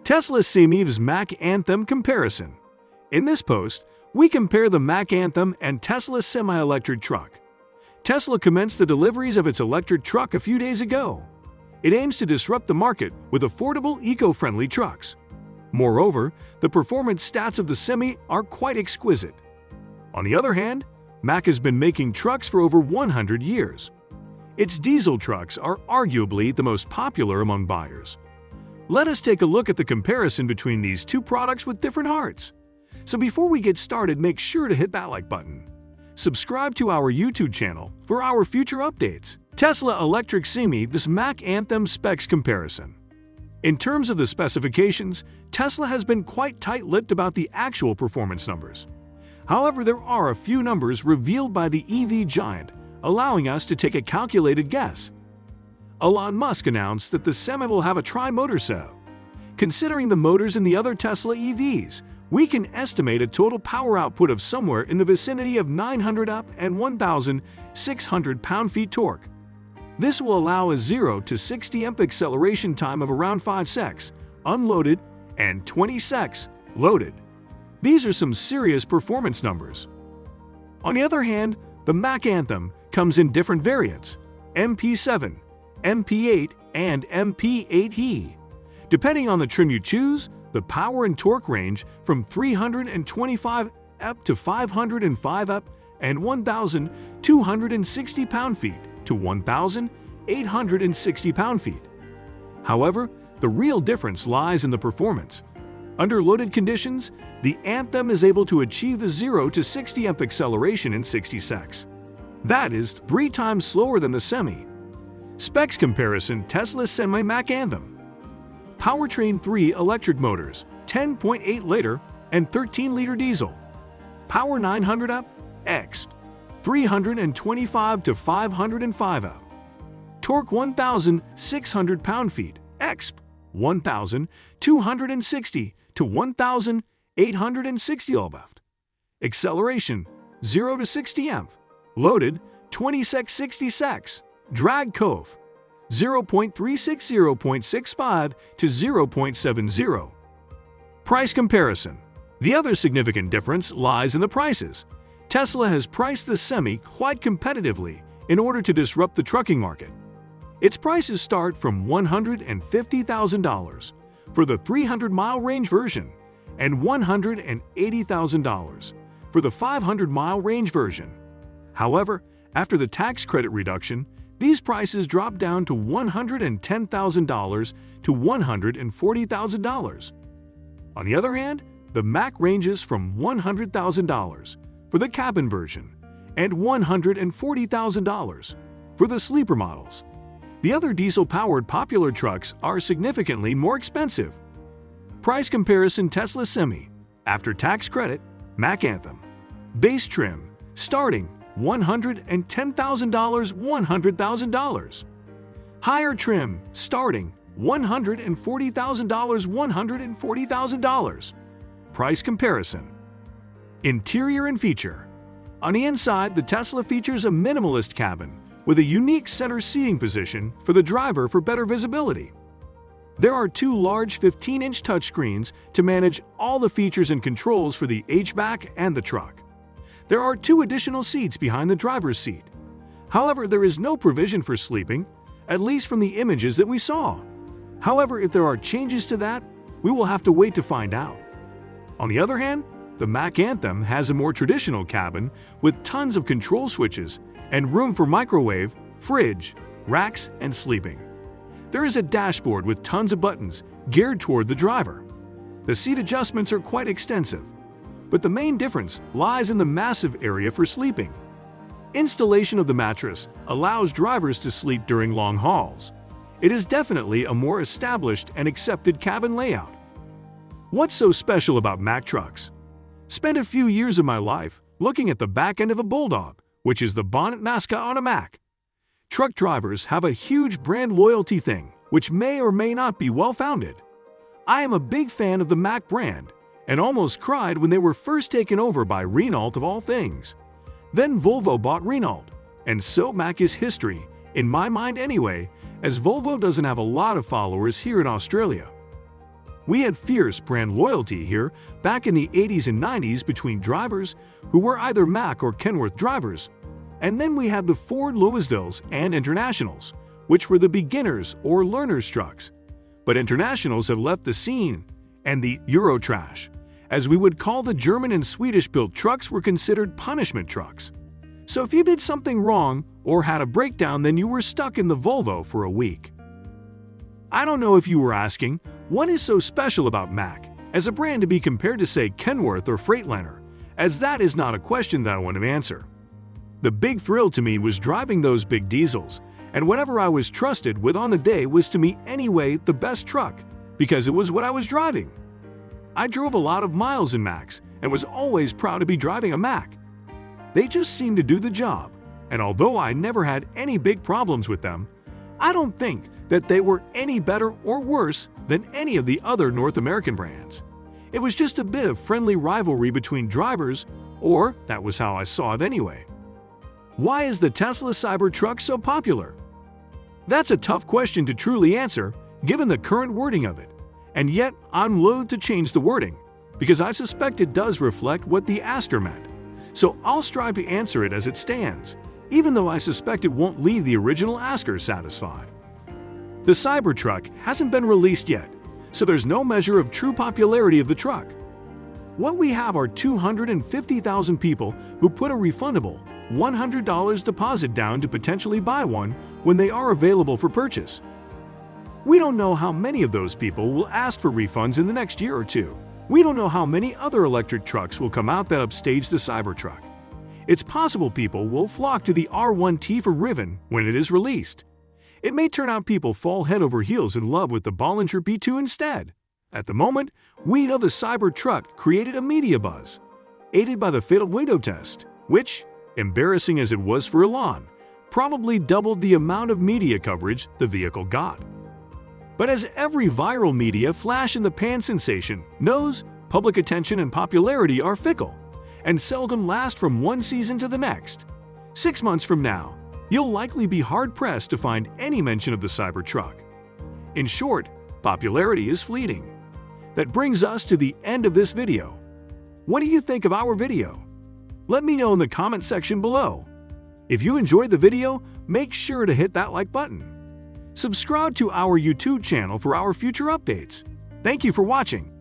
Tesla Semi's Mack Anthem comparison. In this post, we compare the Mack Anthem and Tesla's semi-electric truck. Tesla commenced the deliveries of its electric truck a few days ago. It aims to disrupt the market with affordable, eco-friendly trucks. Moreover, the performance stats of the Semi are quite exquisite. On the other hand, Mack has been making trucks for over 100 years. Its diesel trucks are arguably the most popular among buyers. Let us take a look at the comparison between these two products with different hearts. So before we get started, make sure to hit that like button. Subscribe to our YouTube channel for our future updates. Tesla Electric Semi, this Mack Anthem specs comparison. In terms of the specifications, Tesla has been quite tight-lipped about the actual performance numbers. However, there are a few numbers revealed by the EV giant, allowing us to take a calculated guess. Elon Musk announced that the Semi will have a tri-motor cell. Considering the motors in the other Tesla EVs, we can estimate a total power output of somewhere in the vicinity of 900 up and 1,600 pound-feet torque. This will allow a 0 to 60 amp acceleration time of around 5 seconds, unloaded, and 20 seconds, loaded. These are some serious performance numbers. On the other hand, the Mack Anthem comes in different variants, MP7, MP8, and MP8e. Depending on the trim you choose, the power and torque range from 325 up to 505 up and 1,260 pound-feet to 1,860 pound-feet. However, the real difference lies in the performance. Under loaded conditions, the Anthem is able to achieve the 0 to 60 amp acceleration in 60 seconds. That is 3 times slower than the Semi. Specs comparison: Tesla Semi Mack Anthem. Powertrain: 3 electric motors, 10.8 liter and 13 liter diesel. Power: 900 up, X 325 to 505 up. Torque: 1,600 pound-feet, X 1,260 to 1,860 lb. Acceleration: 0 to 60 amp. Loaded: 20 sec 60 secs. Drag curve: 0.36, 0.65 to 0.70. Price comparison. The other significant difference lies in the prices. Tesla has priced the Semi quite competitively in order to disrupt the trucking market. Its prices start from $150,000 for the 300-mile range version and $180,000 for the 500-mile range version. However, after the tax credit reduction, these prices drop down to $110,000 to $140,000. On the other hand, the Mack ranges from $100,000 for the cabin version and $140,000 for the sleeper models. The other diesel-powered popular trucks are significantly more expensive. Price comparison: Tesla Semi. After tax credit, Mack Anthem. Base trim, starting $110,000, $100,000. Higher trim, starting $140,000, $140,000. Price comparison. Interior and feature. On the inside, the Tesla features a minimalist cabin with a unique center seating position for the driver for better visibility. There are 2 large 15-inch touchscreens to manage all the features and controls for the hatchback and the truck. There are 2 additional seats behind the driver's seat. However, there is no provision for sleeping, at least from the images that we saw. However, if there are changes to that, we will have to wait to find out. On the other hand, the Mack Anthem has a more traditional cabin with tons of control switches and room for microwave, fridge, racks, and sleeping. There is a dashboard with tons of buttons geared toward the driver. The seat adjustments are quite extensive, but the main difference lies in the massive area for sleeping. Installation of the mattress allows drivers to sleep during long hauls. It is definitely a more established and accepted cabin layout. What's so special about Mack trucks? Spent a few years of my life looking at the back end of a Bulldog, which is the bonnet mascot on a Mack. Truck drivers have a huge brand loyalty thing, which may or may not be well-founded. I am a big fan of the Mack brand, and almost cried when they were first taken over by Renault of all things. Then Volvo bought Renault, and so Mack is history, in my mind anyway, as Volvo doesn't have a lot of followers here in Australia. We had fierce brand loyalty here back in the 80s and 90s between drivers who were either Mack or Kenworth drivers. And then we had the Ford Louisvilles and Internationals, which were the beginners or learners trucks. But Internationals have left the scene, and the Eurotrash, as we would call the German and Swedish-built trucks, were considered punishment trucks. So if you did something wrong or had a breakdown, then you were stuck in the Volvo for a week. I don't know if you were asking, what is so special about Mack as a brand to be compared to, say, Kenworth or Freightliner, as that is not a question that I want to answer. The big thrill to me was driving those big diesels, and whatever I was trusted with on the day was to me anyway the best truck, because it was what I was driving. I drove a lot of miles in Macks and was always proud to be driving a Mack. They just seemed to do the job, and although I never had any big problems with them, I don't think that they were any better or worse than any of the other North American brands. It was just a bit of friendly rivalry between drivers, or that was how I saw it anyway. Why is the Tesla Cybertruck so popular? That's a tough question to truly answer, given the current wording of it. And yet, I'm loath to change the wording, because I suspect it does reflect what the asker meant. So I'll strive to answer it as it stands, even though I suspect it won't leave the original asker satisfied. The Cybertruck hasn't been released yet, so there's no measure of true popularity of the truck. What we have are 250,000 people who put a refundable $100 deposit down to potentially buy one when they are available for purchase. We don't know how many of those people will ask for refunds in the next year or two. We don't know how many other electric trucks will come out that upstage the Cybertruck. It's possible people will flock to the R1T for Riven when it is released. It may turn out people fall head over heels in love with the Bollinger B2 instead. At the moment, we know the Cybertruck created a media buzz, aided by the fatal window test, which, embarrassing as it was for Elon, probably doubled the amount of media coverage the vehicle got. But as every viral media flash-in-the-pan sensation knows, public attention and popularity are fickle and seldom last from one season to the next. 6 months from now, you'll likely be hard-pressed to find any mention of the Cybertruck. In short, popularity is fleeting. That brings us to the end of this video. What do you think of our video? Let me know in the comment section below. If you enjoyed the video, make sure to hit that like button. Subscribe to our YouTube channel for our future updates. Thank you for watching.